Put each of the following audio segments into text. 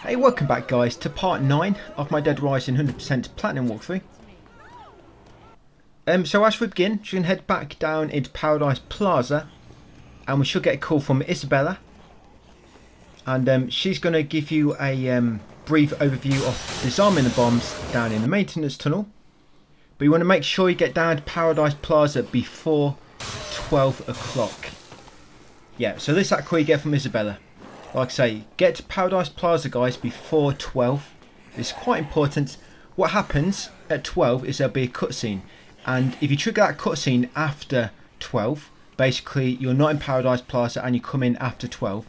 Hey, welcome back guys to part 9 of my Dead Rising 100% Platinum walkthrough. So as we begin, you can head back down into Paradise Plaza and we should get a call from Isabella. And she's going to give you a brief overview of disarming the bombs down in the maintenance tunnel. But you want to make sure you get down to Paradise Plaza before 12 o'clock. Yeah, so this is that call you get from Isabella. Like I say, get to Paradise Plaza guys before 12. It's quite important. What happens at 12 is there'll be a cutscene. And if you trigger that cutscene after 12, basically you're not in Paradise Plaza and you come in after 12,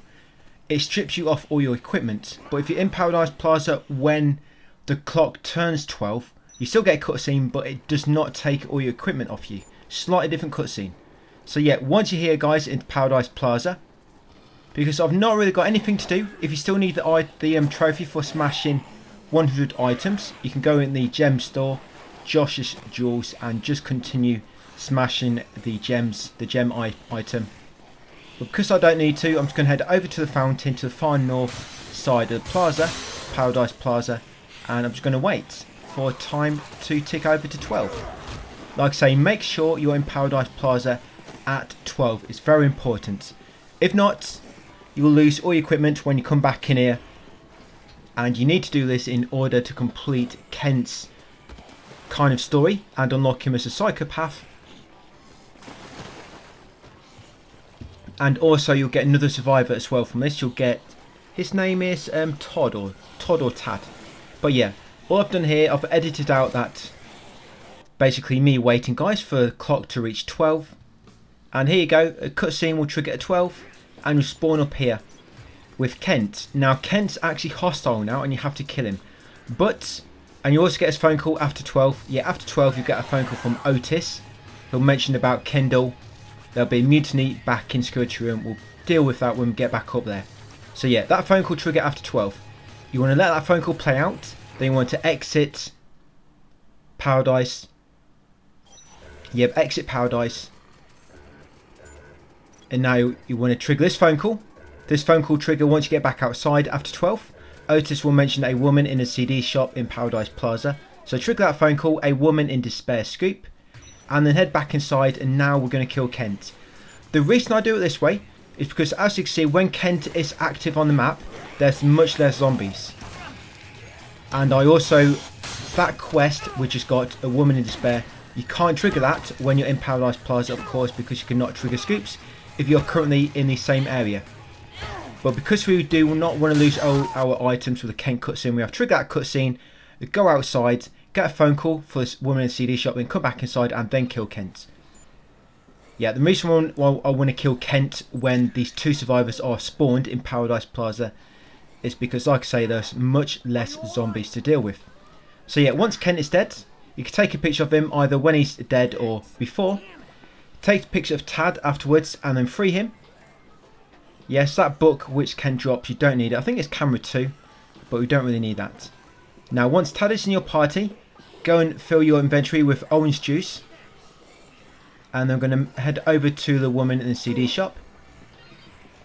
it strips you off all your equipment. But if you're in Paradise Plaza when the clock turns 12, you still get a cutscene, but it does not take all your equipment off you. Slightly different cutscene. So yeah, once you're here guys in Paradise Plaza, because I've not really got anything to do. If you still need the trophy for smashing 100 items, you can go in the gem store, Josh's Jewels, and just continue smashing the gems, the gem item. But because I don't need to, I'm just going to head over to the fountain to the far north side of the plaza, Paradise Plaza, and I'm just going to wait for time to tick over to 12. Like I say, make sure you're in Paradise Plaza at 12. It's very important. If not, you will lose all your equipment when you come back in here, and you need to do this in order to complete Kent's kind of story and unlock him as a psychopath. And also you'll get another survivor as well from this. You'll get, his name is Todd or Tad. But yeah, all I've done here, I've edited out that basically me waiting guys for the clock to reach 12. And here you go, a cutscene will trigger at 12. And you spawn up here with Kent. Now Kent's actually hostile now and you have to kill him. And you also get his phone call after 12. Yeah, after 12 you get a phone call from Otis. He'll mention about Kendall. There'll be a mutiny back in security room. We'll deal with that when we get back up there. So yeah, that phone call trigger after 12. You want to let that phone call play out. Then you want to exit Paradise. Yep, exit Paradise. And now you want to trigger this phone call. This phone call trigger once you get back outside after 12. Otis will mention a woman in a CD shop in Paradise Plaza. So trigger that phone call, a woman in despair scoop. And then head back inside, and now we're going to kill Kent. The reason I do it this way is because as you can see, when Kent is active on the map, there's much less zombies. And I also, that quest which has got a woman in despair, you can't trigger that when you're in Paradise Plaza of course, because you cannot trigger scoops if you're currently in the same area. But because we do not want to lose our items with the Kent cutscene, we have triggered that cutscene, go outside, get a phone call for this woman in the CD shop, then come back inside and then kill Kent. Yeah, the reason why I want to kill Kent when these two survivors are spawned in Paradise Plaza is because, like I say, there's much less zombies to deal with. So yeah, once Kent is dead, you can take a picture of him either when he's dead or before. Take a picture of Tad afterwards and then free him. Yes, that book which Ken drops, you don't need it. I think it's camera 2, but we don't really need that. Now once Tad is in your party, go and fill your inventory with orange juice. And I'm going to head over to the woman in the CD shop.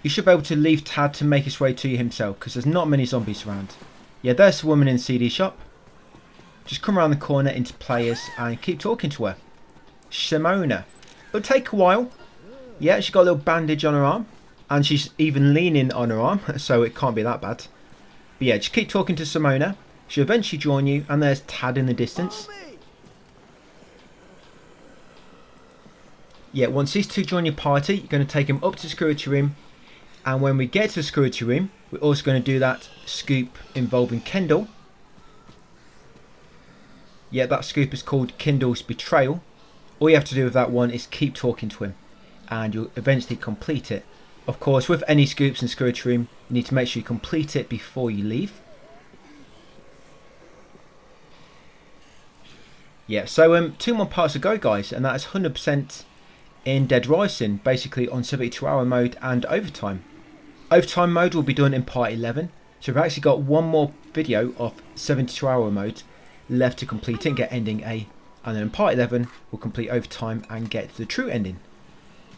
You should be able to leave Tad to make his way to you himself, because there's not many zombies around. Yeah, there's the woman in the CD shop. Just come around the corner into players and keep talking to her. Simona. It'll take a while. Yeah, she's got a little bandage on her arm. And she's even leaning on her arm, so it can't be that bad. But yeah, just keep talking to Simona. She'll eventually join you, and there's Tad in the distance. Yeah, once these two join your party, you're going to take them up to the security room. And when we get to the security room, we're also going to do that scoop involving Kendall. Yeah, that scoop is called Kendall's Betrayal. All you have to do with that one is keep talking to him, and you'll eventually complete it. Of course, with any scoops in the security room, you need to make sure you complete it before you leave. Yeah, so 2 more parts to go, guys, and that is 100% in Dead Rising, basically on 72-hour mode and overtime. Overtime mode will be done in part 11, so we've actually got one more video of 72-hour mode left to complete it and get ending A. And then in part 11, we'll complete overtime and get the true ending.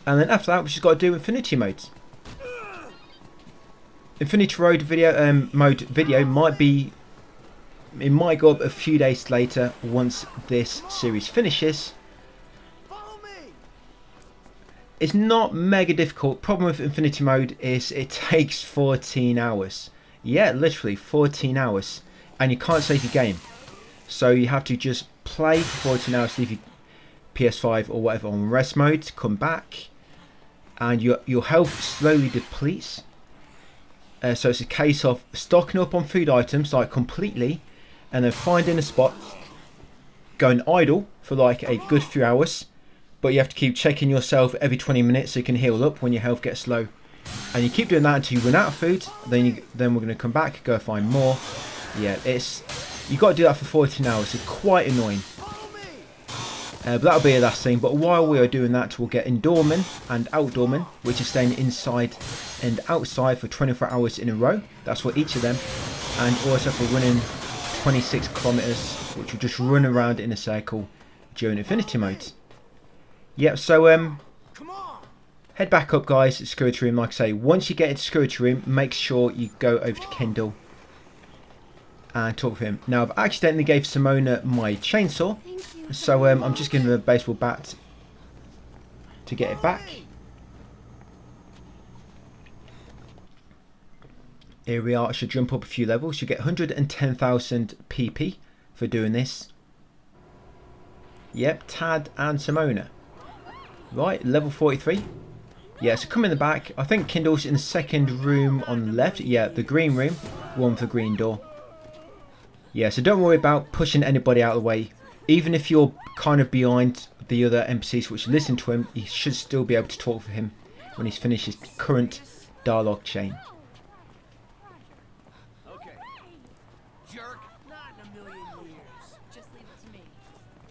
And then after that, we've just got to do infinity modes. Infinity Road video mode video might be, it might go up a few days later once this series finishes. It's not mega difficult. Problem with Infinity Mode is it takes 14 hours. Yeah, literally 14 hours. And you can't save your game. So you have to just play for 14 hours, leave your PS5 or whatever on rest mode, come back, and your health slowly depletes. So it's a case of stocking up on food items like completely, and then finding a spot, going idle for like a good few hours. But you have to keep checking yourself every 20 minutes so you can heal up when your health gets low. And you keep doing that until you run out of food. Then we're going to come back, go find more. Yeah, you got to do that for 14 hours. It's quite annoying. But that'll be a last thing. But while we are doing that, we'll get Indoorman and Outdoorman, which is staying inside and outside for 24 hours in a row. That's for each of them. And also for running 26 kilometers, which will just run around in a circle during Infinity Mode. Yep, so head back up, guys, at Security Room. Like I say, once you get into Security Room, make sure you go over to Kendall and talk with him. Now, I've accidentally gave Simona my chainsaw, so I'm just giving her a baseball bat to get it back. Here we are. I should jump up a few levels. You get 110,000 PP for doing this. Yep, Tad and Simona. Right, level 43. Yeah, so come in the back. I think Kindle's in the second room on the left. Yeah, the green room. One with the green door. Yeah, so don't worry about pushing anybody out of the way. Even if you're kind of behind the other NPCs which listen to him, you should still be able to talk to him when he's finished his current dialogue chain.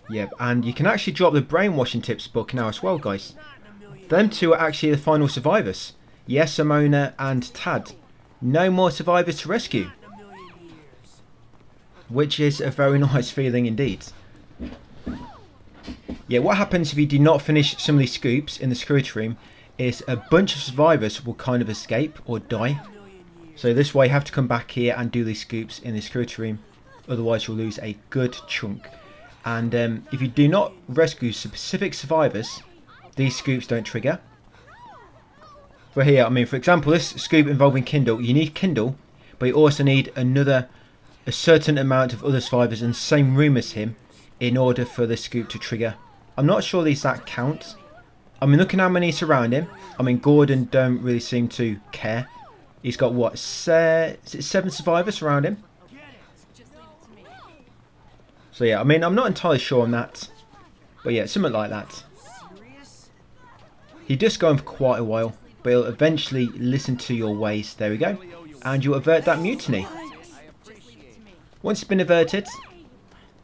Yep, and you can actually drop the brainwashing tips book now as well, guys. Them two are actually the final survivors. Yes, Simona and Tad. No more survivors to rescue. Which is a very nice feeling indeed. Yeah, what happens if you do not finish some of these scoops in the security room is a bunch of survivors will kind of escape or die. So this way you have to come back here and do these scoops in the security room. Otherwise you'll lose a good chunk. And if you do not rescue specific survivors, these scoops don't trigger. But here, I mean, for example, this scoop involving Kindle, you need Kindle, but you also need a certain amount of other survivors in the same room as him in order for the scoop to trigger. I'm not sure these that count. I mean, looking how many surround him. I mean, Gordon don't really seem to care. He's got what, is it 7 survivors around him? So yeah, I mean, I'm not entirely sure on that. But yeah, something like that. He does go on for quite a while, but he'll eventually listen to your ways. There we go. And you'll avert that mutiny. Once it's been averted,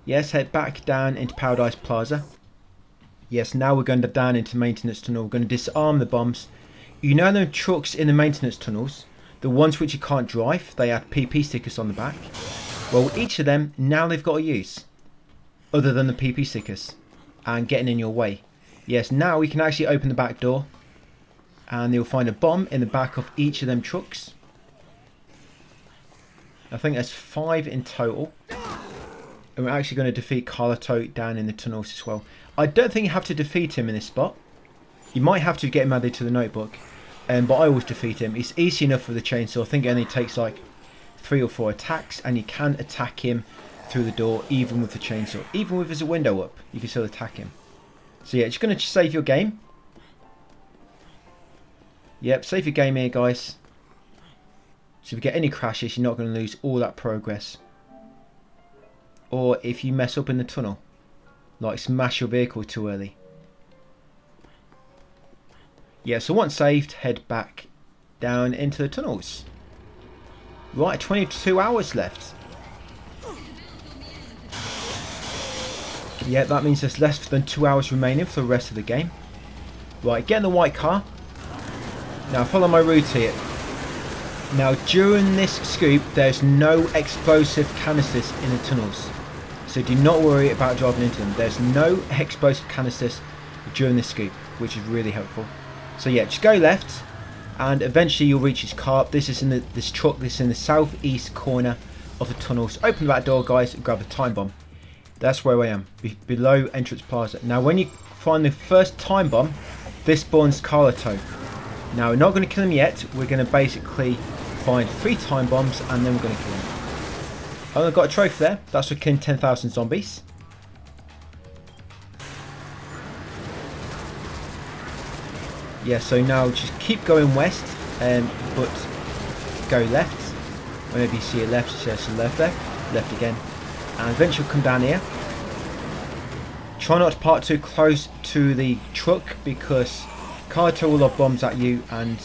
yes, head back down into Paradise Plaza. Yes, now we're going down into maintenance tunnel. We're going to disarm the bombs. You know them trucks in the maintenance tunnels, the ones which you can't drive, they had PP stickers on the back. Well, each of them, now they've got a use, other than the PP stickers, and getting in your way. Yes, now we can actually open the back door, and you'll find a bomb in the back of each of them trucks. I think there's 5 in total. And we're actually going to defeat Carlito down in the tunnels as well. I don't think you have to defeat him in this spot. You might have to get him added to the notebook. But I always defeat him. It's easy enough with the chainsaw. I think it only takes like 3 or 4 attacks. And you can attack him through the door even with the chainsaw. Even with his window up, you can still attack him. So yeah, just going to save your game. Yep, save your game here, guys. So if you get any crashes, you're not going to lose all that progress. Or if you mess up in the tunnel, like smash your vehicle too early. Yeah, so once saved, head back down into the tunnels. Right, 22 hours left. Yeah, that means there's less than 2 hours remaining for the rest of the game. Right, get in the white car. Now follow my route here. Now during this scoop, there's no explosive canisters in the tunnels. So do not worry about driving into them. There's no explosive canisters during this scoop, which is really helpful. So yeah, just go left. and eventually you'll reach his car. This is in this truck. This is in the southeast corner of the tunnels. Open the back door, guys, and grab the time bomb. That's where I am, below entrance plaza. Now, when you find the first time bomb, this spawns Carlito. Now, we're not going to kill him yet. We're going to basically find 3 time bombs, and then we're going to kill him. I've got a trophy there. That's for killing 10,000 zombies. Yeah, so now just keep going west, but go left. Whenever you see a left, just left there, left again, and eventually come down here. Try not to park too close to the truck because Carlito will lob bombs at you, and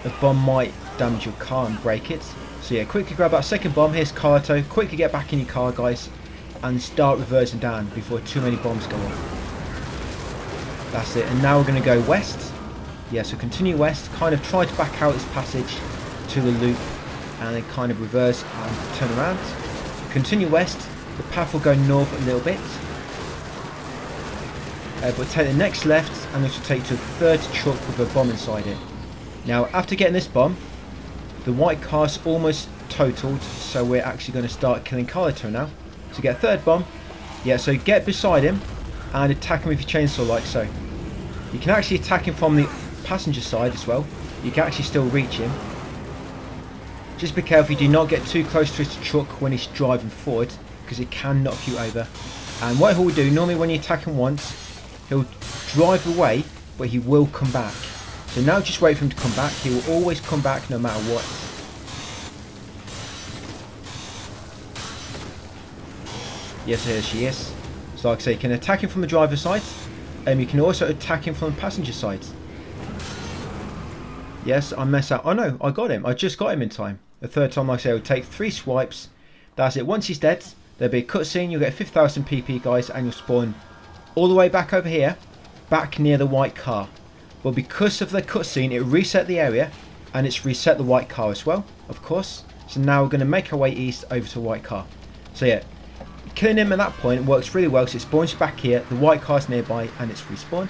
a bomb might damage your car and break it. So yeah, quickly grab that second bomb. Here's Carlito. Quickly get back in your car, guys, and start reversing down before too many bombs go off. That's it, and now we're going to go west. Yeah, so continue west, kind of try to back out this passage to the loop, and then kind of reverse and turn around. Continue west, the path will go north a little bit. But take the next left, and this will take you to a third truck with a bomb inside it. Now, after getting this bomb, the white car's almost totaled, so we're actually going to start killing Carlito now. So get a third bomb. Yeah, so get beside him and attack him with your chainsaw like so. You can actually attack him from the passenger side as well. You can actually still reach him. Just be careful you do not get too close to his truck when he's driving forward, because it can knock you over. And what he'll do, normally when you attack him once, he'll drive away, but he will come back. So now just wait for him to come back. He will always come back no matter what. Yes, here she is. So like I say, you can attack him from the driver's side, and you can also attack him from the passenger side. Yes, I messed up. Oh no, I got him. I just got him in time. The third time, like I say, it will take 3 swipes. That's it. Once he's dead, there'll be a cutscene. You'll get 50,000 PP, guys, and you'll spawn all the way back over here, back near the white car. But because of the cutscene, it reset the area, and it's reset the white car as well, of course. So now we're going to make our way east over to the white car. So yeah, killing him at that point works really well, so it spawns you back here, the white car's nearby, and it's respawn.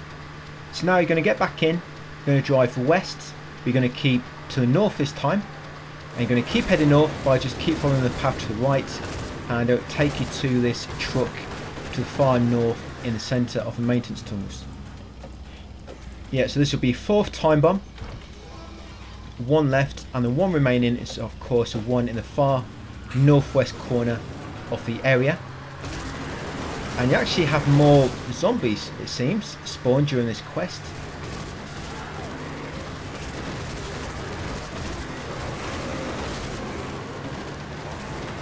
So now you're going to get back in, you're going to drive west, you're going to keep to the north this time, and you're going to keep heading north by just keep following the path to the right, and it'll take you to this truck to the far north in the centre of the maintenance tunnels. Yeah, so this will be 4th time bomb, 1 left, and the 1 remaining is of course the one in the far northwest corner of the area. And you actually have more zombies, it seems, spawn during this quest.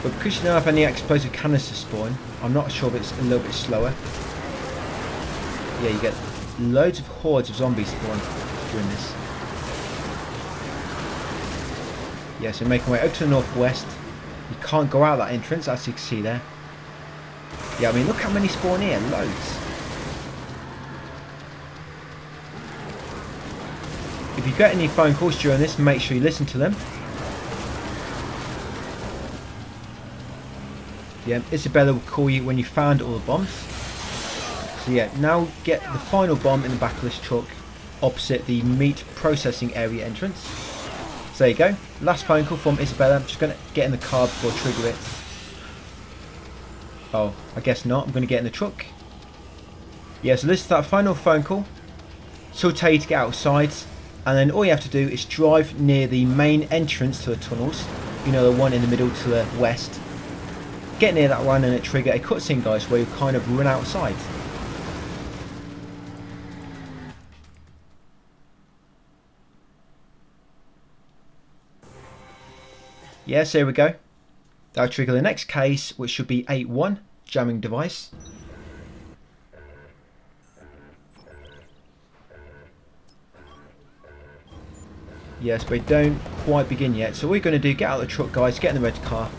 But because you don't have any explosive canister spawn, I'm not sure if it's a little bit slower. Yeah, you get loads of hordes of zombies spawn during this. Yeah, so making my way up to the northwest. You can't go out that entrance, as you can see there. Yeah, I mean, look how many spawn here, loads. If you get any phone calls during this, make sure you listen to them. Yeah, Isabella will call you when you found all the bombs. So yeah, now get the final bomb in the back of this truck, opposite the meat processing area entrance. So there you go, last phone call from Isabella. I'm just going to get in the car before I trigger it. Oh, I guess not. I'm going to get in the truck. Yeah, so this is that final phone call. She'll tell you to get outside, and then all you have to do is drive near the main entrance to the tunnels. You know, the one in the middle to the west. Get near that one and it trigger a cutscene, guys, where you kind of run outside. Yeah, so here we go. That'll trigger the next case, which should be 8-1, jamming device. Yes, but we don't quite begin yet. So what we're going to do, get out of the truck, guys, get in the red car.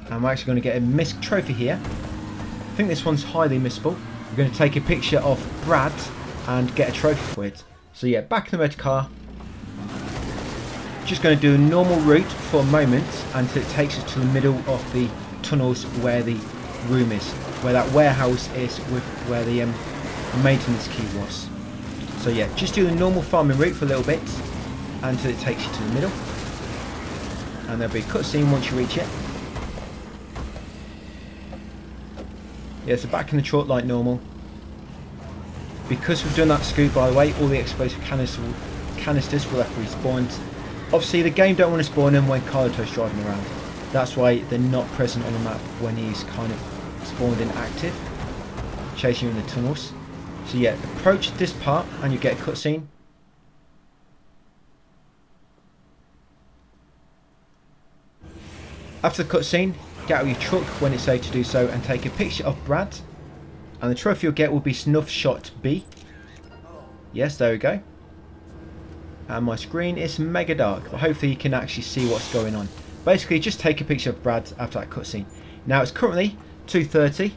And we're actually going to get a missed trophy here. I think this one's highly missable. We're going to take a picture of Brad and get a trophy for it. So yeah, back in the red car. Just going to do a normal route for a moment until it takes us to the middle of the tunnels where the room is, where that warehouse is with where the maintenance key was. So yeah, just do the normal farming route for a little bit until it takes you to the middle, and there'll be a cutscene once you reach it. Yeah, so back in the truck like normal. Because we've done that scoop, by the way, all the explosive canisters will have respawned. Obviously the game don't want to spawn them when Carlito's driving around. That's why they're not present on the map when he's kind of spawned in active, chasing you in the tunnels. So yeah, approach this part and you get a cutscene. After the cutscene, get out your truck when it's safe to do so and take a picture of Brad. And the trophy you'll get will be Snuff Shot B. Yes, there we go. And my screen is mega dark, but hopefully you can actually see what's going on. Basically, just take a picture of Brad after that cutscene. Now it's currently 2:30,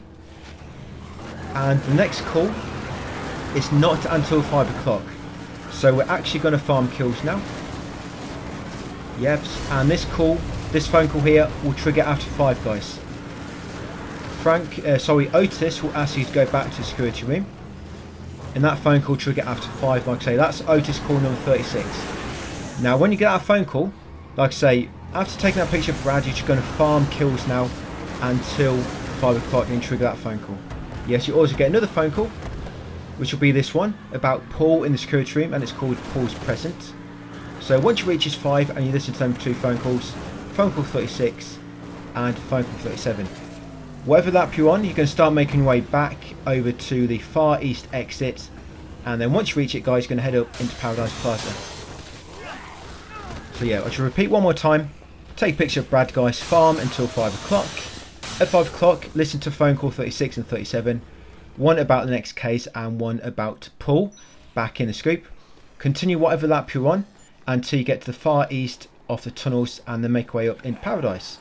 and the next call is not until 5 o'clock. So we're actually going to farm kills now. Yep, and this phone call here will trigger after 5, guys. Otis will ask you to go back to the security room. And that phone call trigger after 5, like I say, that's Otis call number 36. Now when you get that phone call, like I say, after taking that picture of Brad, you're just going to farm kills now until 5 o'clock and trigger that phone call. Yes, you also get another phone call, which will be this one, about Paul in the security room, and it's called Paul's Present. So once you reach 5 and you listen to them 2 phone calls, phone call 36 and phone call 37. Whatever lap you're on, you can start making your way back over to the far east exit, and then once you reach it, guys, you're going to head up into Paradise Plaza. So yeah, I'll just repeat one more time. Take a picture of Brad, guys, farm until 5 o'clock. At 5 o'clock, listen to phone call 36 and 37. One about the next case and one about Paul back in the scoop. Continue whatever lap you're on until you get to the far east of the tunnels and then make your way up in Paradise.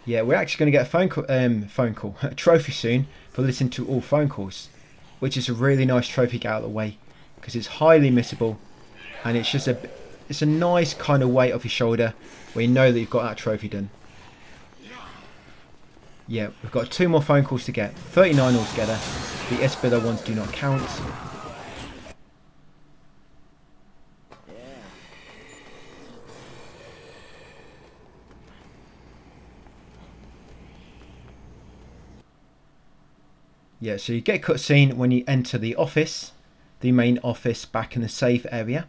Yeah, we're actually going to get a trophy soon for listening to all phone calls, which is a really nice trophy to get out of the way because it's highly missable, and it's just it's a nice kind of weight off your shoulder where you know that you've got that trophy done. Yeah, we've got 2 more phone calls to get, 39 altogether. The Isabella ones do not count. Yeah, so you get a cutscene when you enter the office, the main office back in the safe area.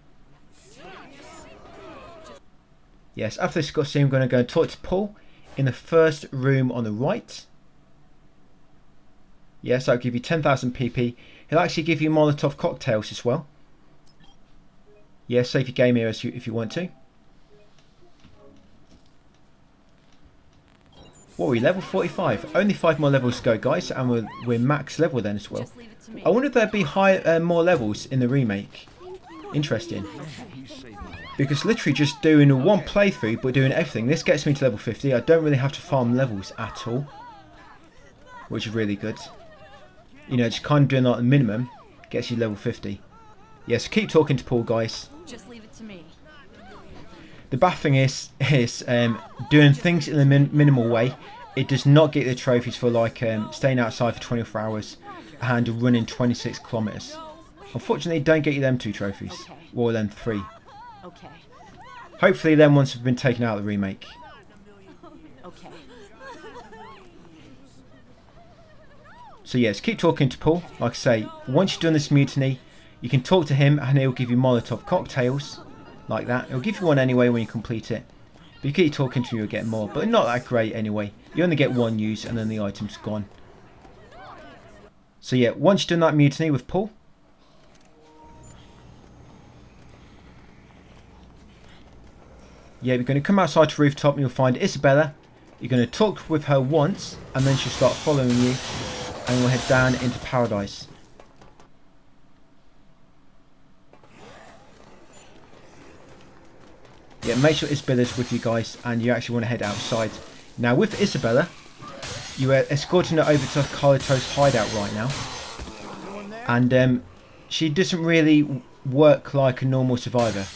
Yes, after this cutscene, I'm going to go and talk to Paul in the first room on the right. Yes, that'll give you 10,000 PP. He'll actually give you Molotov cocktails as well. Yes, save your game here if you want to. What are we, level 45? Only 5 more levels to go, guys, and we're max level then as well. I wonder if there'd be more levels in the remake. Interesting. Because literally just doing one playthrough but doing everything, this gets me to level 50. I don't really have to farm levels at all, which is really good. You know, just kind of doing like the minimum gets you level 50. Yes, keep talking to Paul, guys. Just leave it to me. The bad thing is doing things in a minimal way. It does not get the trophies for like staying outside for 24 hours and running 26 kilometers. Unfortunately, don't get you them 2 trophies, Okay. or them 3. Okay. Hopefully, them ones have been taken out of the remake. Okay. So yes, keep talking to Paul. Like I say, once you've done this mutiny, you can talk to him and he'll give you Molotov cocktails. Like that. He'll give you one anyway when you complete it. But you keep talking to him, you'll get more. But not that great anyway. You only get 1 use and then the item's gone. So yeah, once you've done that mutiny with Paul, yeah, you're going to come outside to the rooftop and you'll find Isabella. You're going to talk with her once and then she'll start following you and we'll head down into Paradise. Yeah, make sure Isabella's with you guys and you actually want to head outside. Now with Isabella, You are escorting her over to Carlito's hideout right now. And she doesn't really work like a normal survivor.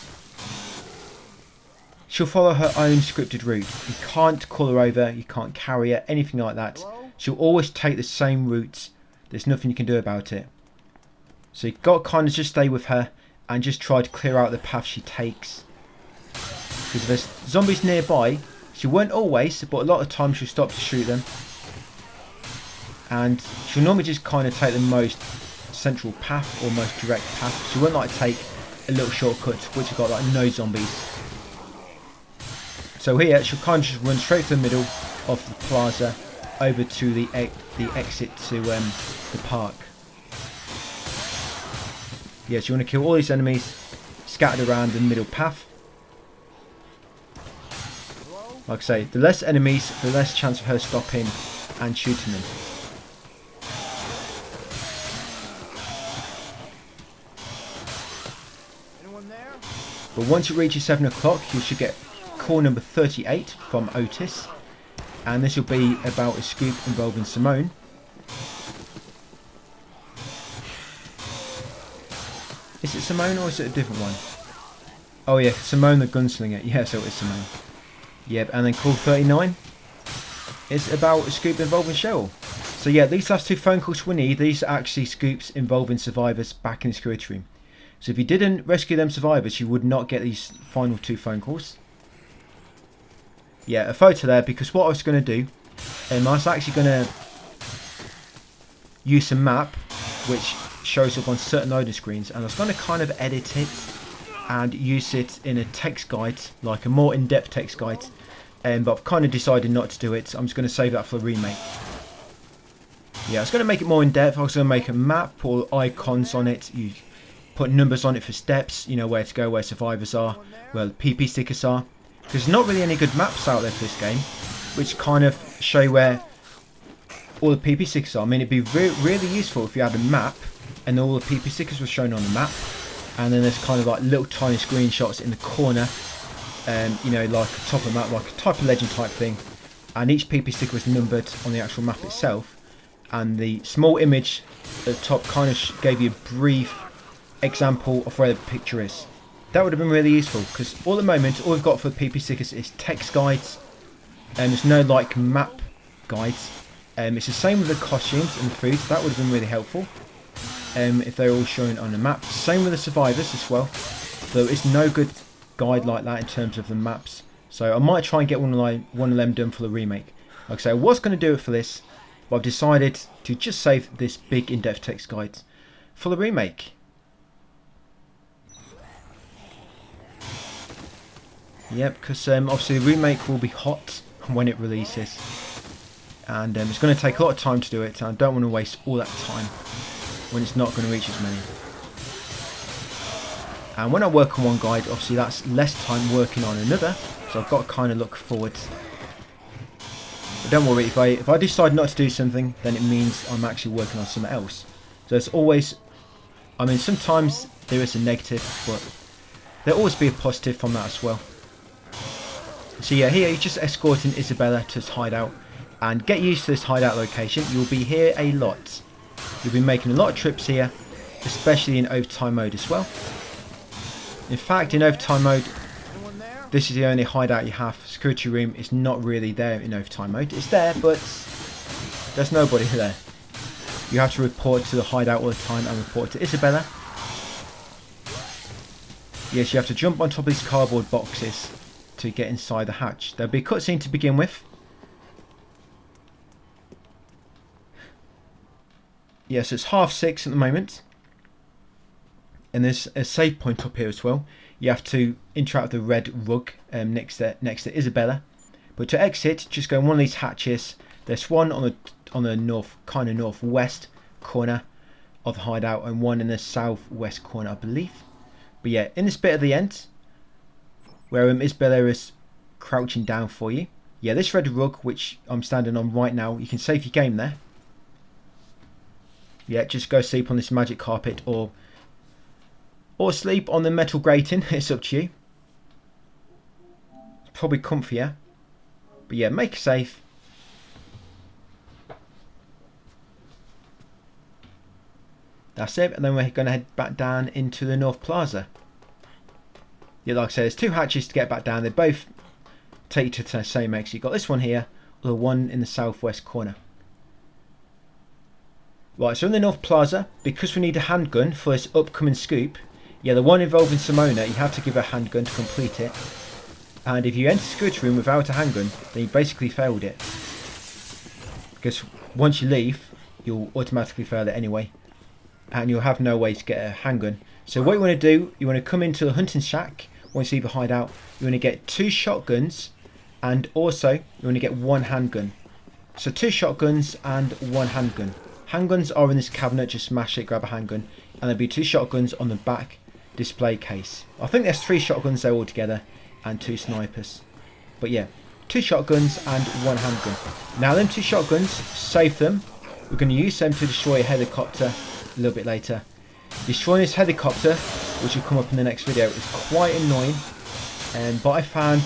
She'll follow her own scripted route. You can't call her over, you can't carry her, anything like that. She'll always take the same route. There's nothing you can do about it. So you've got to kind of just stay with her and just try to clear out the path she takes. Because if there's zombies nearby, she won't always, but a lot of times she'll stop to shoot them. And she'll normally just kind of take the most central path or most direct path. She won't like take a little shortcut which have got like no zombies. So here she'll kind of just run straight to the middle of the plaza over to the exit to the park. Yes, you want to kill all these enemies scattered around the middle path. Like I say, the less enemies, the less chance of her stopping and shooting them. But once it reaches 7 o'clock, you should get call number 38 from Otis. And this will be about a scoop involving Simone. Is it Simone or is it a different one? Oh yeah, Simone the Gunslinger. Yeah, so it's Simone. Yep, and then call 39 is about a scoop involving Cheryl. So yeah, these last 2 phone calls we need, these are actually scoops involving survivors back in the security room. So if you didn't rescue them survivors, you would not get these final 2 phone calls. Yeah, a photo there, because what I was going to do, I was actually going to use a map which shows up on certain loading screens, and I was going to kind of edit it and use it in a text guide, like a more in-depth text guide, but I've kind of decided not to do it. I'm just going to save that for the remake. Yeah, I was going to make it more in-depth. I was going to make a map or icons on it. You put numbers on it for steps, you know, where to go, where survivors are, where the PP stickers are. There's not really any good maps out there for this game, which kind of show where all the PP stickers are. I mean, it'd be really useful if you had a map and all the PP stickers were shown on the map, and then there's kind of like little tiny screenshots in the corner, you know, like top of the map, like a type of legend type thing, and each PP sticker was numbered on the actual map itself, and the small image at the top kind of gave you a brief example of where the picture is. That would have been really useful, because all at the moment all we've got for the PP stickers is text guides, and there's no like map guides. It's the same with the costumes and the food. That would have been really helpful if they're all shown on the map. Same with the survivors as well, though it's no good guide like that in terms of the maps. So I might try and get one of them done for the remake. Like I say, I was going to do it for this, but I've decided to just save this big in-depth text guide for the remake. Yep, because obviously the remake will be hot when it releases, and it's going to take a lot of time to do it, and I don't want to waste all that time when it's not going to reach as many. And when I work on one guide, obviously that's less time working on another, so I've got to kind of look forward. But don't worry, if I decide not to do something, then it means I'm actually working on something else. So it's always, I mean, sometimes there is a negative, but there'll always be a positive from that as well. So yeah, here you're just escorting Isabella to his hideout, and get used to this hideout location. You'll be here a lot. You'll be making a lot of trips here, especially in overtime mode as well. In fact, in overtime mode, this is the only hideout you have. Security room is not really there in overtime mode. It's there, but there's nobody there. You have to report to the hideout all the time and report to Isabella. Yes, you have to jump on top of these cardboard boxes to get inside the hatch. There'll be a cutscene to begin with. Yes, it's 6:30 at the moment. And there's a save point up here as well. You have to interact with the red rug next to Isabella. But to exit, just go in one of these hatches. There's one on the northwest corner of the hideout, and one in the southwest corner, I believe. But yeah, in this bit at the end, where Isabella is crouching down for you. Yeah, this red rug, which I'm standing on right now, you can save your game there. Yeah, just go sleep on this magic carpet, or sleep on the metal grating. It's up to you. It's probably comfier. But yeah, make a save. That's it, and then we're going to head back down into the North Plaza. Yeah, like I said, there's 2 hatches to get back down. They both take you to the same exit. You've got this one here, or the one in the southwest corner. Right, so in the North Plaza, because we need a handgun for this upcoming scoop, yeah, the one involving Simona, you have to give a handgun to complete it. And if you enter the security room without a handgun, then you basically failed it. Because once you leave, you'll automatically fail it anyway. And you'll have no way to get a handgun. So what you want to do, you want to come into the hunting shack. Once you leave a hideout, you want to get 2 shotguns. And also, you want to get 1 handgun. So 2 shotguns and 1 handgun. Handguns are in this cabinet, just smash it, grab a handgun. And there'll be 2 shotguns on the back display case. I think there's 3 shotguns there altogether. And 2 snipers. But yeah, 2 shotguns and 1 handgun. Now them 2 shotguns, save them. We're going to use them to destroy a helicopter a little bit later. Destroying this helicopter, which will come up in the next video, is quite annoying. But I found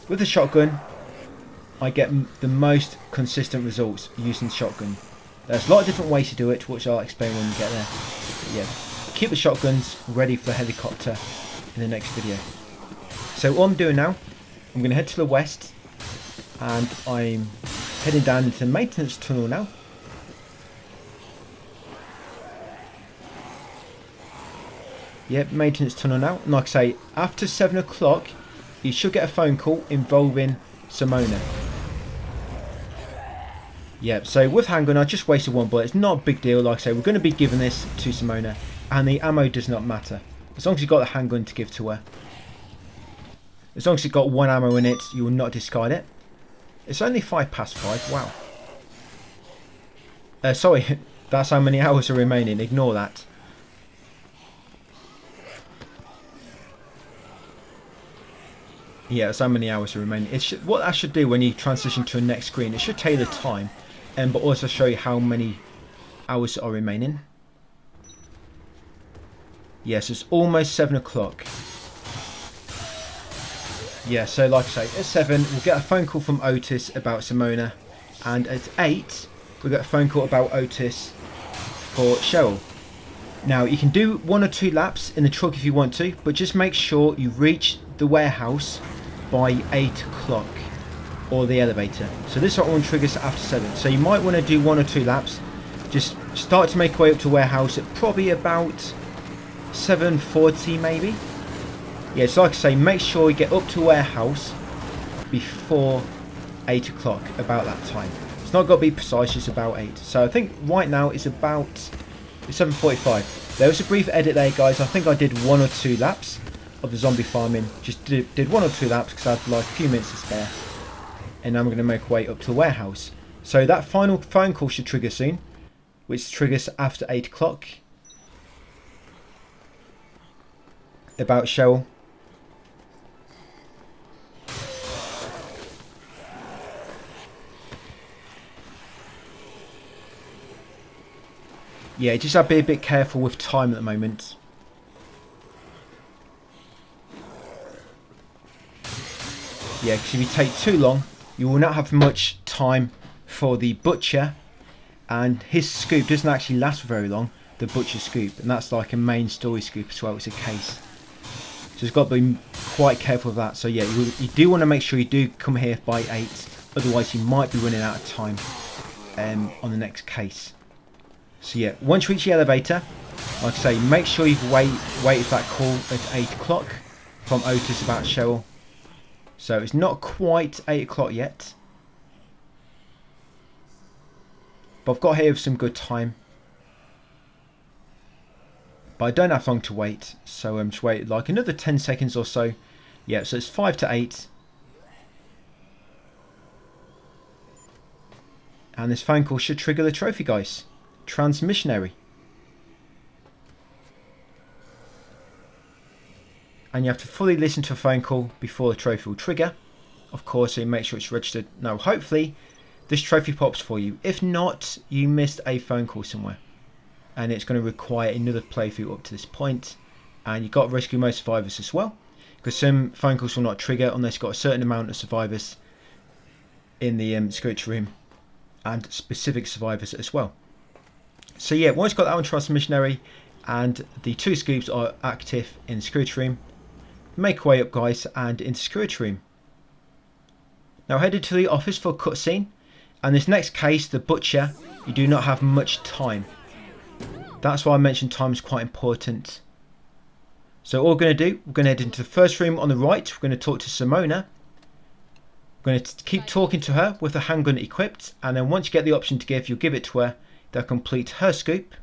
with the shotgun, I get the most consistent results using the shotgun. There's a lot of different ways to do it, which I'll explain when we get there. But yeah, keep the shotguns ready for the helicopter in the next video. So what I'm doing now, I'm going to head to the west, and I'm heading down into the maintenance tunnel now. Yep, maintenance tunnel now. And like I say, after 7 o'clock, you should get a phone call involving Simona. Yep, so with handgun, I just wasted 1 bullet. It's not a big deal. Like I say, we're going to be giving this to Simona, and the ammo does not matter. As long as you've got the handgun to give to her. As long as you've got 1 ammo in it, you will not discard it. It's only 5:05. Wow. Sorry, that's how many hours are remaining. Ignore that. Yeah, that's how many hours are remaining. What that should do when you transition to a next screen, it should tell you the time, but also show you how many hours are remaining. Yes, it's almost 7 o'clock. Yeah, so like I say, at 7 we'll get a phone call from Otis about Simona, and at 8 we'll get a phone call about Otis for Cheryl. Now you can do 1 or 2 laps in the truck if you want to, but just make sure you reach the warehouse by 8 o'clock, or the elevator. So this one triggers after 7, so you might want to do 1 or 2 laps. Just start to make your way up to warehouse at probably about 7:40 maybe. Yeah, so like I say, make sure you get up to warehouse before 8 o'clock, about that time. It's not got to be precise, just about 8. So I think right now it's about 7:45. There was a brief edit there, guys. I think I did 1 or 2 laps of the zombie farming. Just did 1 or 2 laps because I had like a few minutes to spare. And now I'm going to make my way up to the warehouse. So that final phone call should trigger soon, which triggers after 8 o'clock. About Cheryl. Yeah, just have to be a bit careful with time at the moment. Yeah, because if you take too long, you will not have much time for the butcher, and his scoop doesn't actually last for very long, the butcher scoop, and that's like a main story scoop as well. It's a case, so you've got to be quite careful of that. So yeah, you do want to make sure you do come here by 8, otherwise you might be running out of time on the next case. So yeah, once you reach the elevator, like I say, make sure you've waited for that call at 8 o'clock from Otis about Cheryl. So it's not quite 8 o'clock yet, but I've got here with some good time. But I don't have long to wait, so I'm just wait like another 10 seconds or so. Yeah, so it's 5 to 8. And this phone call should trigger the trophy, guys. Transmissionary. And you have to fully listen to a phone call before the trophy will trigger. Of course, so you make sure it's registered. Now, hopefully, this trophy pops for you. If not, you missed a phone call somewhere. And it's going to require another playthrough up to this point. And you've got to rescue most survivors as well, because some phone calls will not trigger unless you've got a certain amount of survivors in the security room, and specific survivors as well. So yeah, once you've got that one, trust missionary, and the 2 scoops are active in the security room, make your way up, guys, and into the security room. Now headed to the office for a cutscene, and this next case, the butcher, you do not have much time. That's why I mentioned time is quite important. So all we're going to do, we're going to head into the first room on the right. We're going to talk to Simona. We're going to keep talking to her with the handgun equipped, and then once you get the option to give, you'll give it to her. They'll complete her scoop.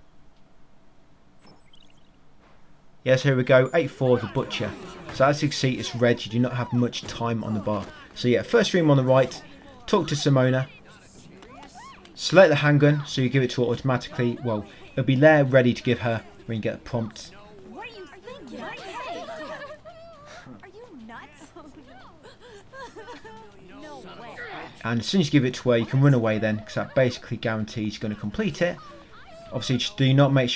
Yes, here we go, 8-4, the butcher. So as you can see, it's red. You do not have much time on the bar. So yeah, first room on the right, talk to Simona. Select the handgun, so you give it to her automatically. Well, it'll be there ready to give her when you get a prompt. What are you thinking? Are you nuts? No way. And as soon as you give it to her, you can run away then, because that basically guarantees you're going to complete it. Obviously, just do not leave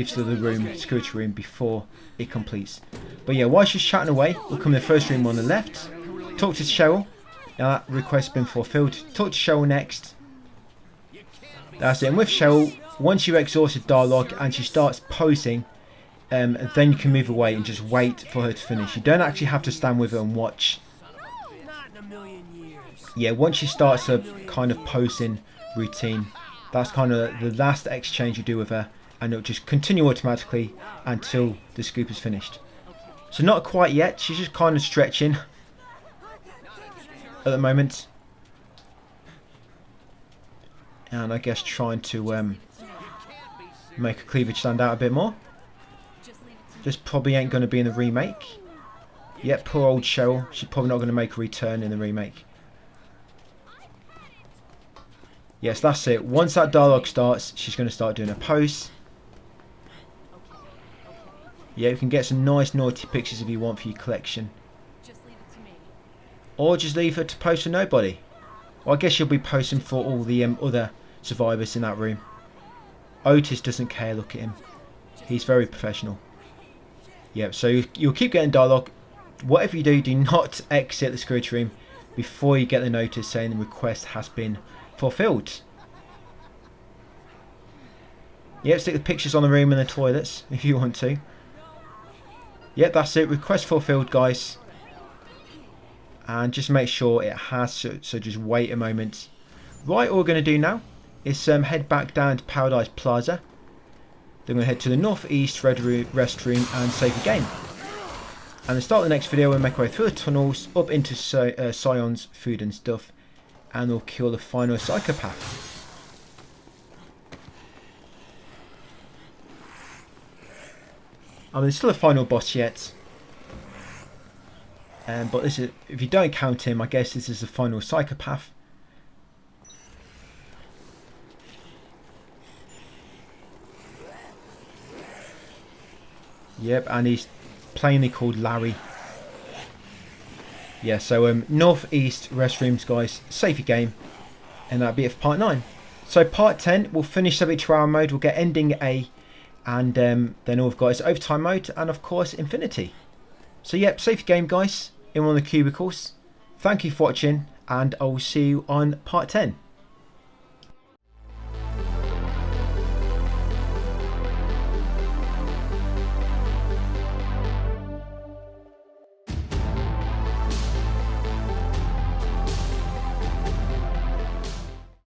to the room, security room, before it completes. But yeah, while she's chatting away, we'll come to the first room on the left. Talk to Cheryl. Now that request's been fulfilled. Talk to Cheryl next. That's it. And with Cheryl, once you've exhausted dialogue and she starts posing, then you can move away and just wait for her to finish. You don't actually have to stand with her and watch. Yeah, once she starts her kind of posing routine, that's kind of the last exchange you do with her, and it'll just continue automatically until the scoop is finished. So not quite yet, she's just kind of stretching at the moment. And I guess trying to make her cleavage stand out a bit more. This probably ain't going to be in the remake. Yep, poor old Cheryl, she's probably not going to make a return in the remake. Yes, that's it. Once that dialogue starts, she's going to start doing a pose. Yeah, you can get some nice naughty pictures if you want for your collection. Or just leave her to pose for nobody. Well, I guess you'll be posting for all the other survivors in that room. Otis doesn't care, look at him. He's very professional. Yep, so you'll keep getting dialogue. Whatever you do, do not exit the security room before you get the notice saying the request has been fulfilled. Yep, stick the pictures on the room and the toilets if you want to. Yep, that's it. Request fulfilled, guys. And just make sure it has, so just wait a moment. Right, all we're going to do now is head back down to Paradise Plaza. Then we're going to head to the northeast restroom and save the game. And to start the next video, we'll make our way through the tunnels up into Scion's food and stuff, and we'll kill the final psychopath. I mean, there's still a final boss yet. But this is, if you don't count him, I guess this is the final psychopath. Yep, and he's plainly called Larry. Yeah, so northeast restrooms, guys. Save your game, and that'll be it for part 9. So part 10, we'll finish 72-hour mode. We'll get ending A, and then all we've got is overtime mode, and of course infinity. So yep, save your game, guys, in one of the cubicles. Thank you for watching, and I will see you on part 10.